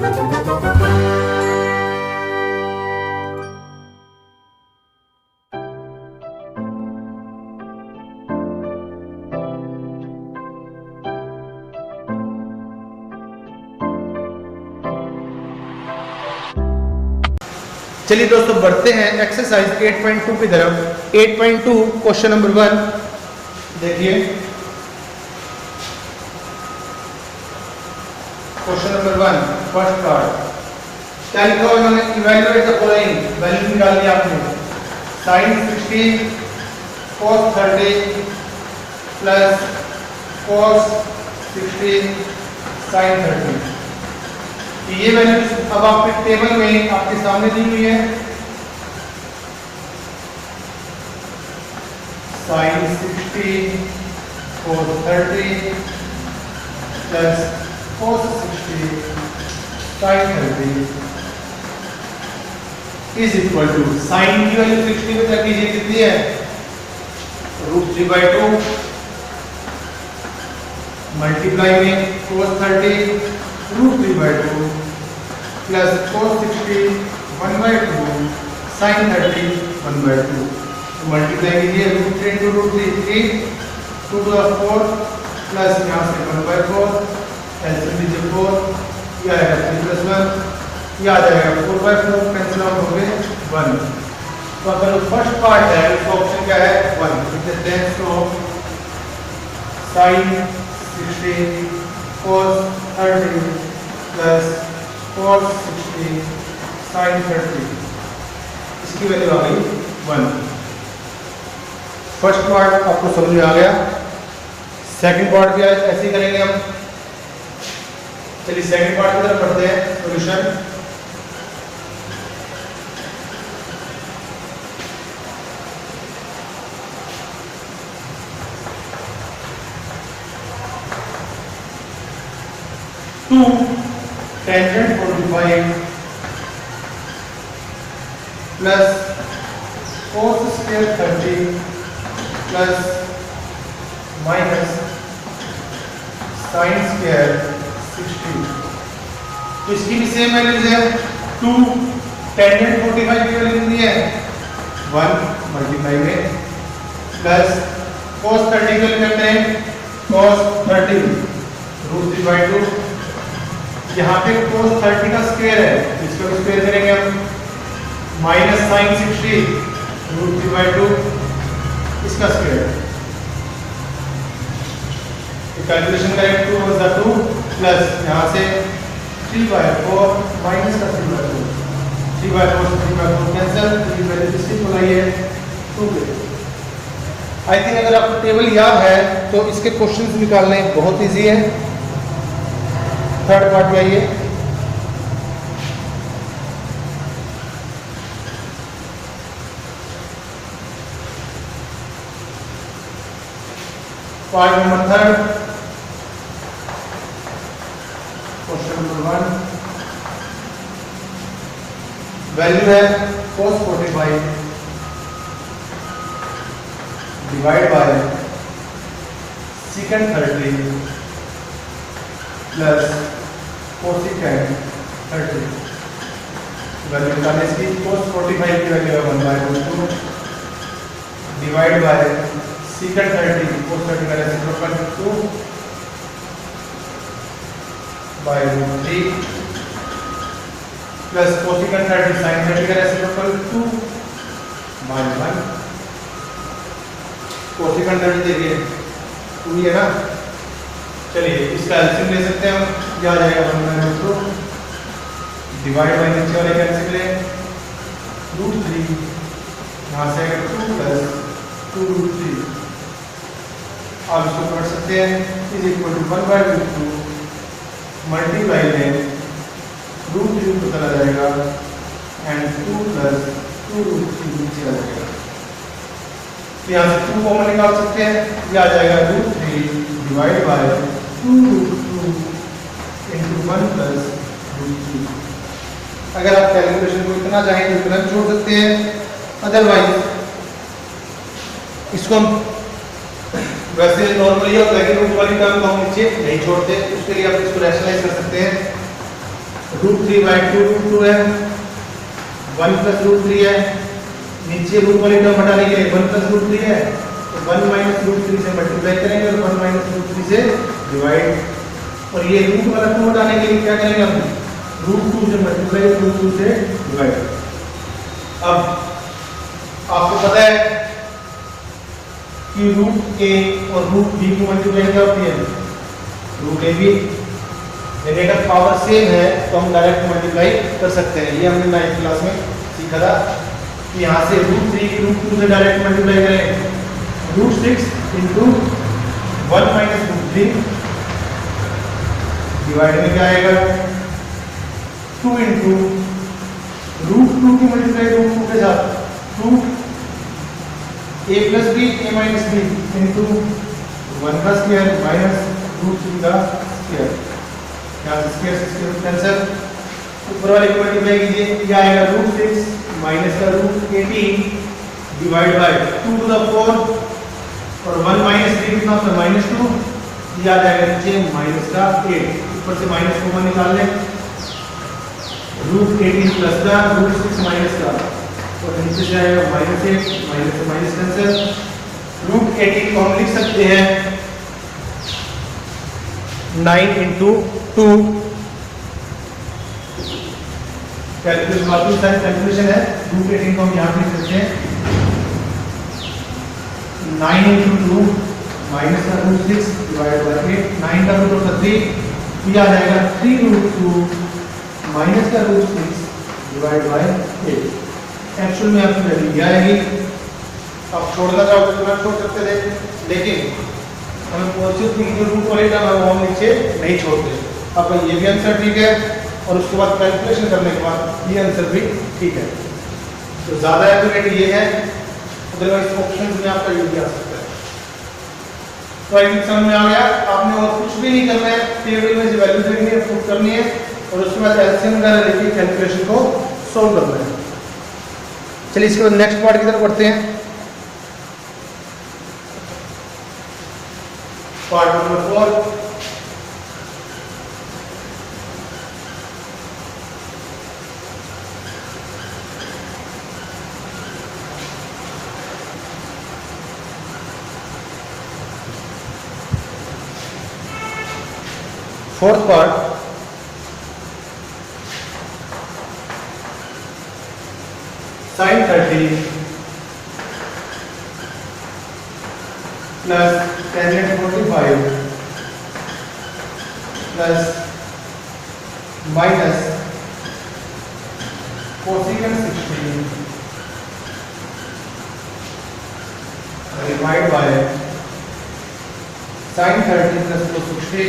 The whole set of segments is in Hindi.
चलिए दोस्तों बढ़ते हैं एक्सरसाइज 8.2 की तरफ। 8.2 क्वेश्चन नंबर 1 देखिए। क्वेश्चन नंबर 1 फर्स्ट पार्ट क्या लिखा हुआ इन्होंने, इवैल्यूएट द फॉलोइंग, वैल्यू निकाल लिया आपने। sin 60 cos 30 plus cos 60 sin 30। ये वैल्यू अब आपके टेबल में आपके सामने दी हुई है। sin 60 cos 30 plus cos 60 sin 30 is equal to, sine की वैल्यू 60 में तक कीजिए कितनी है, √3/2 मल्टीप्लाई में cos 30 √3/2 प्लस cos 60 1/2 sin 30 1/2। तो मल्टीप्लाई कीजिए √3 × √3 2 to the 4 प्लस यहाँ से 1/4 एलसीएम लीजिए 4, यह आएगा 3 + 1, यह आ जाएगा 4/4, कैंसिल आउट हो गए 1। तो अगर फर्स्ट पार्ट है उसका ऑप्शन क्या है 1। It is tense to sin 60 cos 30 plus cos 60 sin 30, इसकी वैल्यू आ गई 1। फर्स्ट पार्ट आपको समझ में आ गया। सेकंड पार्ट भी ऐसे ही करेंगे हम। चलिए सेकंड पार्ट की तरफ बढ़ते हैं। Solution tangent 45 plus cos square 30 plus minus sin square 60। तो इसकी भी सेम वैल्यूज है। 2 tangent 45 की वैल्यू कितनी है 1 मल्टीप्लाई में प्लस cos 30 की वैल्यू करते हैं cos 30 √3/2। यहाँ पे cos 30 का स्क्वायर है, इसका भी स्क्वायर करेंगे हम, माइनस sin 60 √3/2 इसका स्क्वायर। तो कैलकुलेशन करेंगे 2 × 2 प्लस यहाँ से 3/4 माइनस का 3/4, 3/4 से 3/4 कैंसिल, तो वैल्यू सिंपल आई है 2। आई थिंक अगर आपको टेबल याद है तो इसके क्वेश्चंस निकालने बहुत इजी है। थर्ड पार्ट में आइए। Part number 3 question number 1 value है cos 45 divide bye secant 30 plus cosecant 30। Value निकालने इसकी cos 45 की वैल्यू है 1/2 डिवाइड बाय secant 30 cos 30 का reciprocal 2 by √3 plus cosecant 30 sin 30 का रेसिप्रोकल 2 बाय 1। cosecant 30 देखिए 2 है ना। चलिए इसका एलसीएम ले सकते हैं हम, क्या आ जाएगा 1/2 डिवाइड बाय नीचे वाले कैंसिल है √3, यहाँ से आएगा 2 प्लस 2√3। आप इसको पढ़ सकते हैं इज इक्वल टू 1/2 मल्टीप्लाई में √3 को चला जाएगा एंड 2 प्लस 2√3 नीचे आ जाएगा। यहाँ से 2 कॉमन निकाल सकते हैं, ये आ जाएगा √3 डिवाइड बाय 2√2 into 1 प्लस √3। अगर आप कैलकुलेशन को इतना चाहें तो इतना छोड़ सकते हैं, अदरवाइज इसको हम वैसे नॉर्मली होता है कि रूट वाली टर्म को हम नीचे नहीं छोड़ते, उसके लिए आप इसको रैशनलाइज कर सकते हैं। तो √3/2 √2 है, 1 + √3 है, नीचे रूट वाली टर्म हटाने के लिए 1 + √3 है, तो 1 - √3 से मल्टीप्लाई करेंगे और 1 - √3 से डिवाइड, और ये रूट वाला 2 हटाने के लिए क्या करेंगे हम, √2 से मल्टीप्लाई, √2 से डिवाइड। अब आपको पता है कि √a और √b की मल्टीप्लाई क्या होती है, √ab, यानी अगर पावर सेम है तो हम डायरेक्ट मल्टीप्लाई कर सकते हैं। ये हमने 9th क्लास में सीखा था कि यहाँ से √3 की √2 से डायरेक्ट मल्टीप्लाई करें, √6 × 1 - √3 डिवाइड में क्या आएगा, 2 × √2 की मल्टीप्लाई √2 के साथ 2 a + b a - b × 1 का स्क्वायर माइनस √3 का स्क्वायर, यहाँ से स्क्वायर से स्क्वायर कैंसिल, ऊपर वाले को मल्टीप्लाई कीजिए, क्या आएगा, √6 माइनस का √18 डिवाइड बाय 2 to the 4 और 1 - 3 कितना होता है, -2, ये आ जाएगा नीचे माइनस का 8, ऊपर से माइनस कॉमन निकाल लें, √18 प्लस का √6 माइनस का, और नीचे से आएगा -8, माइनस से माइनस कैंसिल, √18 को हम लिख सकते हैं 9 × 2, कैलकुलेशन बाकी सारी कैलकुलेशन है, √18 को हम यहाँ लिख सकते हैं 9 × 2 माइनस का √6 डिवाइड बाय 8, 9 का रूट होता 3, ये आ जाएगा 3 √2 माइनस का √6 डिवाइड बाय 8। एक्चुअल में आपकी वैल्यू ये आएगी। आप छोड़ना चाहो तो तुरंत छोड़ सकते थे, लेकिन हमें पॉजिटिव थी जो रूट वाले टर्म है वो हम नीचे नहीं छोड़ते। आपका ये भी आंसर ठीक है, और उसके बाद कैलकुलेशन करने के बाद ये आंसर भी ठीक है। तो ज़्यादा एक्यूरेट ये है, अदरवाइज ऑप्शन में आपका ये भी आ सकता है। तो आई थिंक समझ में आ गया। आपने और कुछ भी नहीं करना है, टेबल में जो वैल्यू देनी है पुट करनी है, और उसके बाद एलसीएम वगैरह लेके कैलकुलेशन को सॉल्व करना है। चलिए इसके बाद नेक्स्ट पार्ट की तरफ बढ़ते हैं। Part number 4, fourth part, sin 30 plus tan 45 plus minus cosecant 60 divided by sin 30 plus cos 60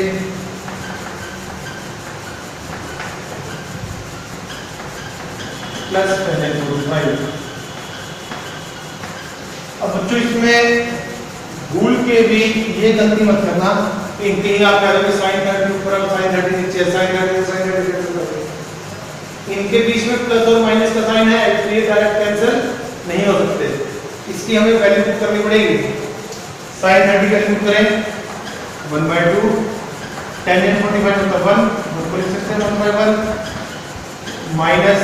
plus tan 45। अब बच्चों इसमें भूल के भी ये गलती मत करना कि कहीं आप कह रहे हो sin 30 ऊपर और sin 30 नीचे, sin 30 इनके बीच में प्लस और माइनस का साइन है, इसलिए डायरेक्ट कैंसिल नहीं हो सकते। इसकी हमें वैल्यू पुट करनी पड़ेगी। sin 30 का पुट करें 1/2, tan 45 मतलब 1 को लिख सकते हैं 1/1 माइनस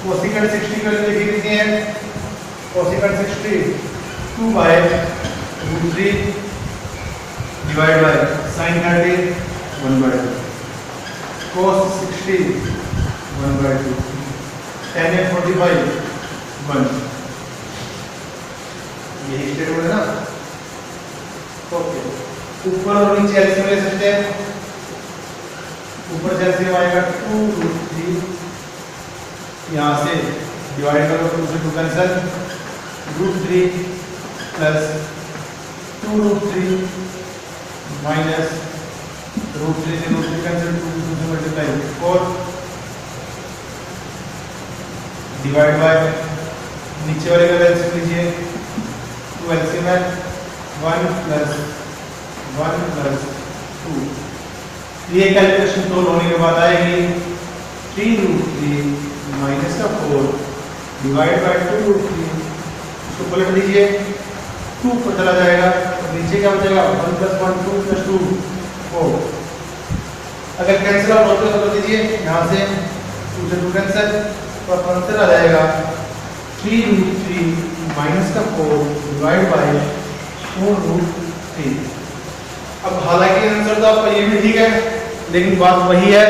कोसेकेंट 60 का लिख देते हैं, cosecant 60 2/√3 divide by sin 30 1/2 cos 60 1/2 tan 45 1। यही स्टेटमेंट है ना। ओके, ऊपर और नीचे एलसीएम ले सकते हैं। ऊपर से एलसीएम आएगा 2√3, यहाँ से डिवाइड करो 2 से 2 कैंसिल, √3 प्लस 2√3 माइनस √3 से √3 कैंसिल, 2 से मल्टीप्लाई 4 डिवाइड बाय नीचे वाले का एलसीएम लीजिए, 2 एलसीएम है 1 प्लस 1 प्लस 2। ये कैलकुलेशन तो होने के बाद आएगी 3√3 माइनस का 4 डिवाइड बाय 2√3, इसको पलट दीजिए 2 पर चला जाएगा, तो नीचे क्या बचेगा 1 + 1 2 + 2 4। अगर कैंसिल आउट होते तो कर दीजिए, यहाँ से 2 से 2 कैंसिल, तो आपका आंसर आ जाएगा 3√3 माइनस का 4 डिवाइड बाई 4√3। अब हालांकि आंसर तो आपका ये भी ठीक है, लेकिन बात वही है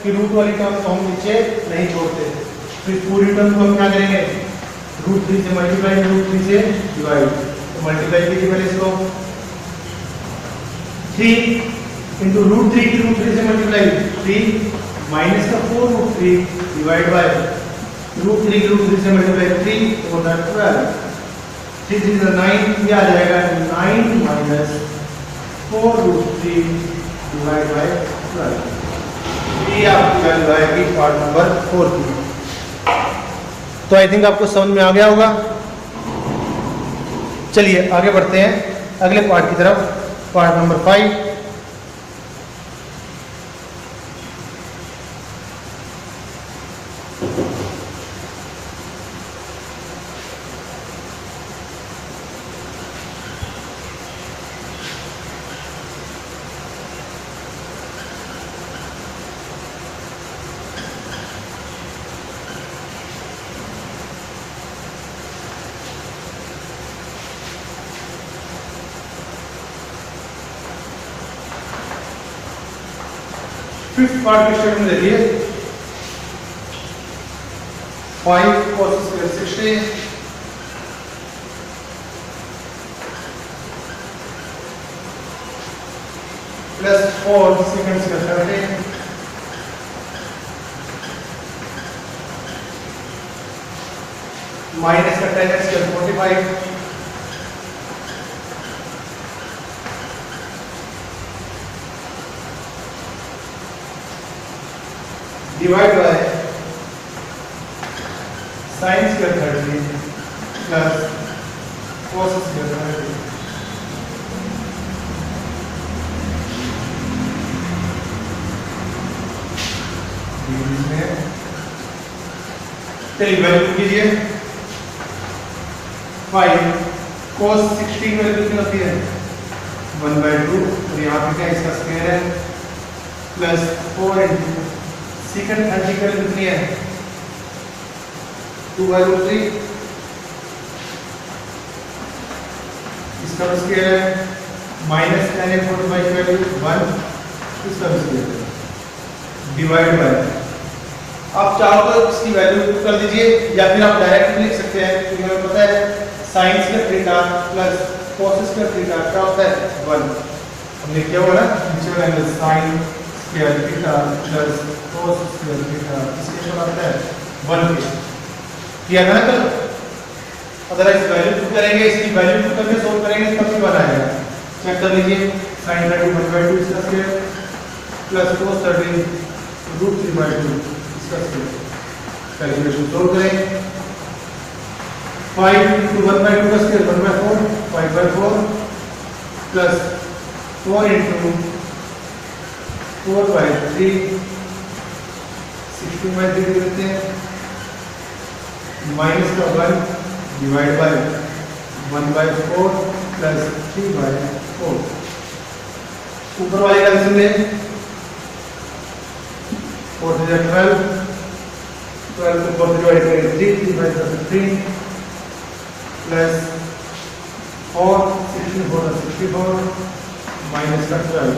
कि रूट वाली टर्म को हम नीचे नहीं छोड़ते, तो इस पूरी टर्म को हम क्या करेंगे, √3 से मल्टीप्लाई, √3 से डिवाइड, तो मल्टीप्लाई कीजिए पहले इसको, 3 इंटू √3 की √3 से मल्टीप्लाई 3 माइनस का 4√3 डिवाइड बाय √3 की √3 से मल्टीप्लाई 3 तो होता है 12, 3 3 9, ये आ जाएगा 9 माइनस 4√3 डिवाइड बाय 12। ये आपकी वैल्यू आएगी पार्ट नंबर 4 की। तो आई थिंक आपको समझ में आ गया होगा। चलिए आगे बढ़ते हैं अगले पार्ट की तरफ, पार्ट नंबर 5। फिफ्थ पार्ट के स्टेटमेंट देखिए, 5 cos square 60 plus 4 second square 30 minus का 10 square 45 divide by sine square 30 plus cos square 30। चलिए वैल्यू कीजिए, 5 cos 60 की वैल्यू कितनी होती है 1/2, और यहाँ पे क्या इसका स्क्वायर है, प्लस 4 इंटू सेकंड 30 की वैल्यू कितनी है 2/3, इसका स्क्वायर है, माइनस tan 45 की वैल्यू 1, इसका स्क्वायर है, डिवाइड बाय, आप चाहो तो इसकी वैल्यू पुट कर दीजिए या फिर आप डायरेक्ट भी लिख सकते हैं, क्योंकि हमें पता है sin square theta plus cos square theta क्या होता है 1। हमने क्या हुआ ना नीचे वाला angle sin square theta plus cos square theta, इसके ऊपर आता है 1 के, किया था ना कल। अगर इस वैल्यू पुट करेंगे, इसकी वैल्यू पुट करके सोल्व करेंगे तब भी 1 आएगा। चेक कर लीजिए, sin 30 1/2 इसका स्क्वायर प्लस cos 30 √3/2 इसका स्क्वायर, कैलकुलेशन सोल्व करें, 5 इंटू 1/2 का स्क्वायर 1/4 5/4 प्लस 4 इंटू 4/3 16/3 देते हैं, माइनस का 1 डिवाइड बाय 1/4 प्लस 3/4। ऊपर वाले कैंसिल में 4 से 12, 12 को 4 से डिवाइड करेंगे 3 प्लस 4 64 माइनस का 12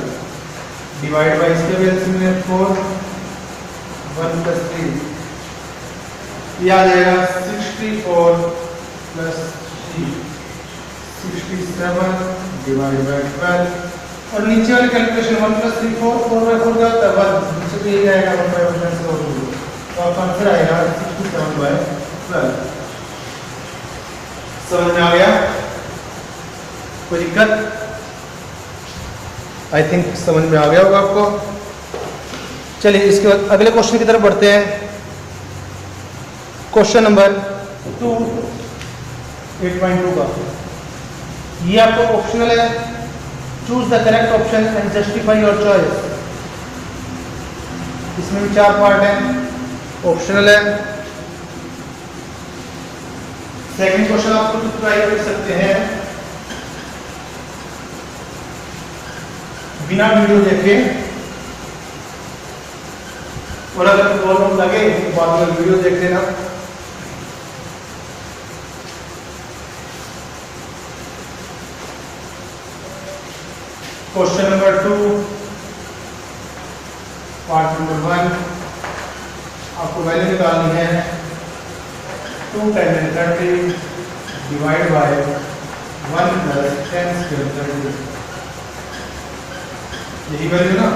डिवाइड बाय इसके कैंसिल में 4 1 प्लस 3, यह आ जाएगा 64 प्लस 3 67 डिवाइड बाय 12, और नीचे वाले कैलकुलेशन 1 प्लस 3 4 का होता है 1, नीचे तो यही आएगा 1/1 कैंसिल हो जाएगा, तो आपका आंसर आएगा 67/12। समझ में आ गया, कोई दिक्कत? आई थिंक समझ में आ गया होगा आपको। चलिए इसके बाद अगले क्वेश्चन की तरफ बढ़ते हैं। क्वेश्चन नंबर 2 8.2 का, ये आपको ऑप्शनल है, choose the correct option and justify your choice. इसमें भी 4 पार्ट हैं, ऑप्शनल है। सेकंड क्वेश्चन आप खुद ट्राई कर सकते हैं बिना वीडियो देखे। और अगर प्रॉब्लम लगे तो बाद में वीडियो देख लेना। क्वेश्चन नंबर 2 पार्ट नंबर 1 आपको वैल्यू निकालनी है 2 tan 30 divide by 1 plus tan square 30। यही वैल्यू ना,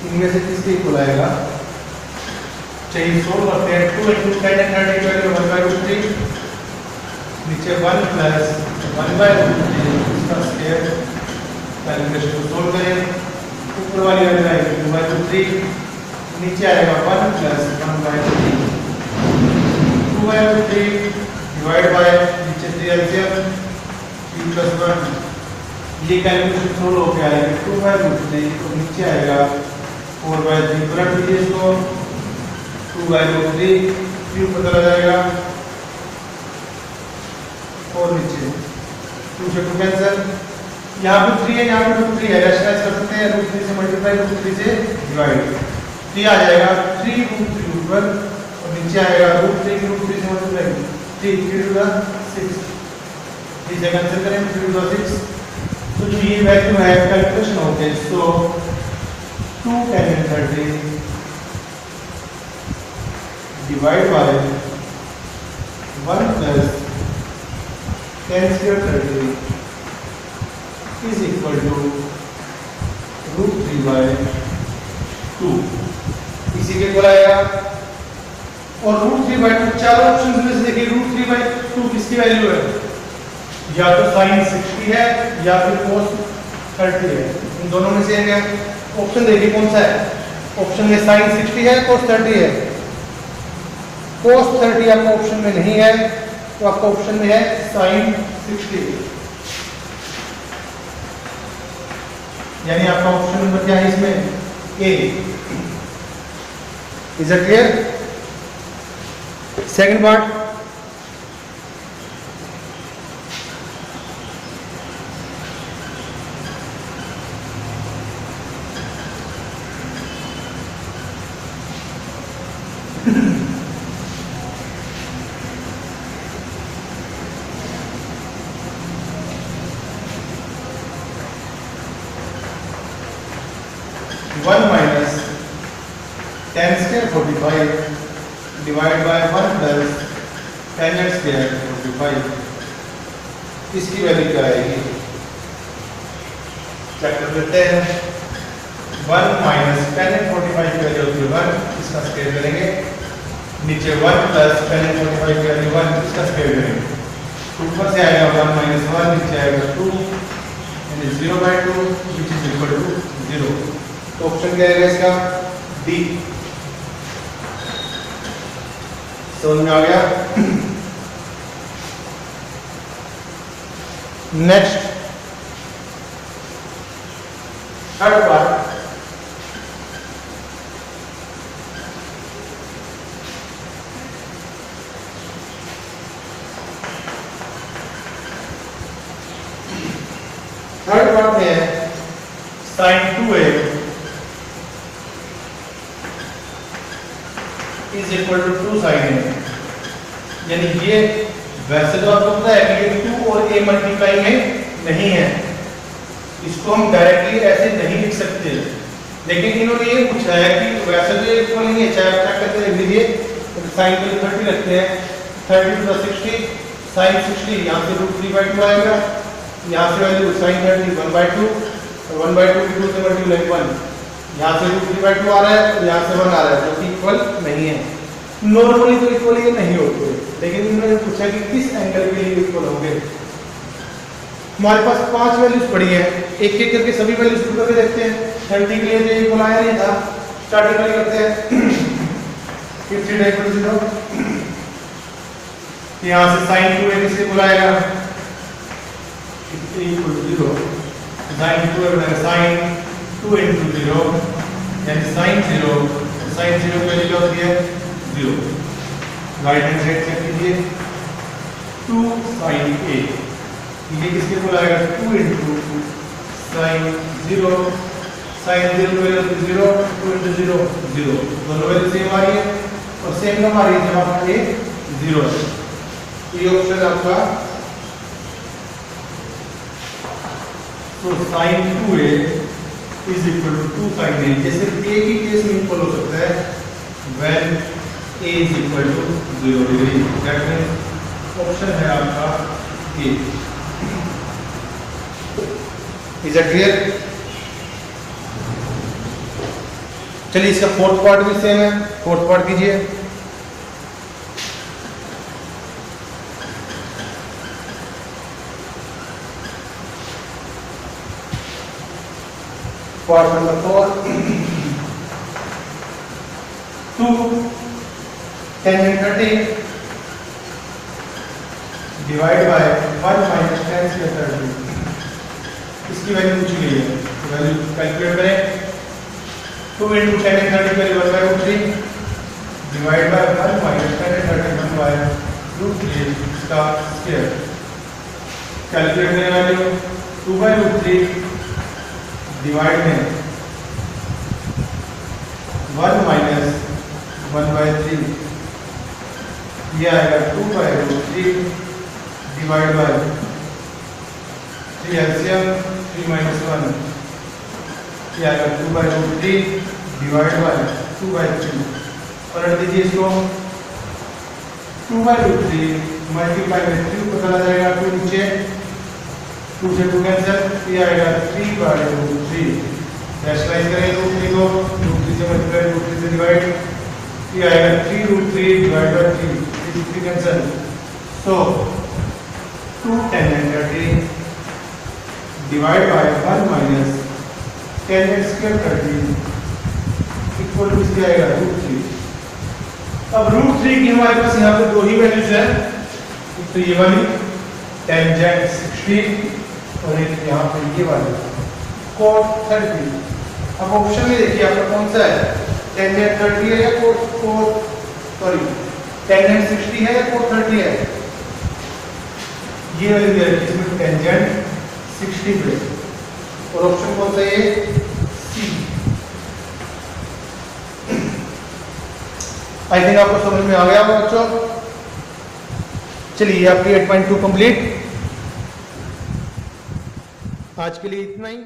इनमें से किसके इक्वल आएगा? चाहिए सोल्व करते हैं। 2 into tan 30 की वैल्यू 1/√3, नीचे 1 प्लस 1/√3 इसका स्क्वायर। कैलकुलेशन को सोल्व करें, ऊपर वाली वैल्यू आएगी 2/√3, नीचे आएगा 1 प्लस 1/√3, 2/√3 डिवाइड बाय नीचे 3 एलसीएम 3 प्लस 1। ये कैलकुलेशन सोल्व होकर आएगी 2/√3 और नीचे आएगा 4/3। पलट दीजिए इसको, 2/√3 क्यूब पता लग जाएगा और नीचे 2 से 2 कैंसिल। यहाँ पे 3 है, यहाँ पे √3 है, रैशनलाइज कर सकते हैं। √3 से मल्टीप्लाई, √3 से डिवाइड, 3 आ जाएगा 3√3 ऊपर और नीचे आएगा √3 की √3 से मल्टीप्लाई 3 3 टू 6, 3 से कैंसिल करें 3 टू 6। तो जो ये वैल्यू है कैलकुलेशन होते हैं, सो 2 tan 30 divide by 1 plus tan square 30 is equal to √3/2। इसी के इक्वल आएगा। और √3/2 चारों ऑप्शन में से देखिए √3/2 किसकी वैल्यू है? या तो sin 60 है या फिर cos 30 है, इन दोनों में से एक है। ऑप्शन देखिए कौन सा है? ऑप्शन में sin 60 है, cos 30 है। cos 30 आपका ऑप्शन में नहीं है, तो आपका ऑप्शन में है sin 60, यानी आपका ऑप्शन नंबर क्या है इसमें? A. Is it clear? Second part, one minus tan square 45 divide by 1 plus tan square 45। इसकी वैल्यू क्या आएगी? चेक कर लेते हैं। 1 माइनस tan 45 की वैल्यू होती है 1, इसका स्क्वायर करेंगे, नीचे 1 प्लस tan 45 की वैल्यू 1, इसका स्क्वायर करेंगे। ऊपर से आएगा 1 माइनस 1, नीचे आएगा 2 यानी 0/2 which is equal to 0। तो ऑप्शन क्या आएगा इसका? डी। समझ में आ गया? नेक्स्ट थर्ड पार्ट, में है sin 2a is equal to 2 sin a। यानी ये वैसे तो आपको पता है कि ये 2 और a मल्टीप्लाई में नहीं है, इसको हम डायरेक्टली ऐसे नहीं लिख सकते, लेकिन इन्होंने ये पूछा है कि वैसे तो ये इक्वल नहीं है, चाहे आप क्या करते हैं लिख लीजिए, तो sin के लिए 30 रखते हैं, 30 + 60 sin 60 यहाँ से √3/2 आएगा, यहाँ से वैल्यू sin 30 1/2 और 1/2 की 2 से मल्टीप्लाई 1, यहाँ से √3/2 आ रहा है और यहाँ से 1 आ रहा है, जो कि इक्वल नहीं है। नॉर्मली तो इक्वल ये नहीं होते, लेकिन इन्होंने पूछा कि किस एंगल के लिए इक्वल होंगे। हमारे पास 5 वैल्यूज पड़ी है, एक एक करके सभी वैल्यूज पुट करके देखते हैं। 30 के लिए जो इक्वल आया नहीं था, स्टार्टिंग वाली करते हैं 50 = 0, यहाँ से sin 2a किससे इक्वल आएगा? 50 = 0, sin 2a बनेगा sin 2 × 0 यानी sin 0, sin 0 की वैल्यू क्या होती है? 0। राइट हैंड साइड चेक कीजिए, 2 sin a, ये किसके इक्वल आएगा? 2 × sin 0 साइन 0 की वैल्यू 0, 2 into 0 0, दोनों वैल्यू सेम आ रही है और सेम कब आ रही है जब आपका ये 0 है। तो ये ऑप्शन आपका तो sin 2a is equal to 2 sin a। जैसे a की केस में इक्वल हो सकता है when a is equal to 0 degree. That means option है आपका a। Is it clear? चलिए इसका फोर्थ पार्ट भी सेम है, फोर्थ पार्ट कीजिए। Part number 4, 2 10 and 30 divide by 1 minus 10 square 30। इसकी वैल्यू पूछी गई है, वैल्यू कैलकुलेट करें। 2 into 10 and 30 value 1/√3 divide by 1 minus 10 and 30 1/√3 इसका स्क्वायर। कैलकुलेट करें वैल्यू 2/√3 डिवाइड में 1 minus 1/3 ये आएगा 2/√3 डिवाइड बाय 3 एलसीएम 3 minus 1 ये आएगा 2/√3 डिवाइड बाय 2/3। पलट दीजिए इसको, 2/√3 मल्टीप्लाई में 3 को चला जाएगा, 2 नीचे 2 से 2 कैंसिल, ये आएगा 3/√3। रैशनलाइज करें √3 को, √3 से मल्टीप्लाई √3 से डिवाइड, ये आएगा 3√3 divide by 3, 3 cancel. So 2 10 and 30 divide by 1 minus 10 and square 30 equal to इसके आएगा √3। अब √3 की हमारे पास यहाँ पे दो ही वैल्यूज है, एक तो ये वाली टेंजेंट 60 और एक यहाँ पे ये वाली cot 30। अब ऑप्शन में देखिए आपका कौन सा है, टेंजेंट 30 है या टेंजेंट 60 है या cot 30 है। ये वाली है इसमें टेंजेंट 60 पे और ऑप्शन कौन सा है, सी। आई थिंक आपको समझ में आ गया होगा बच्चों। चलिए आपकी 8.2 कंप्लीट। आज के लिए इतना ही।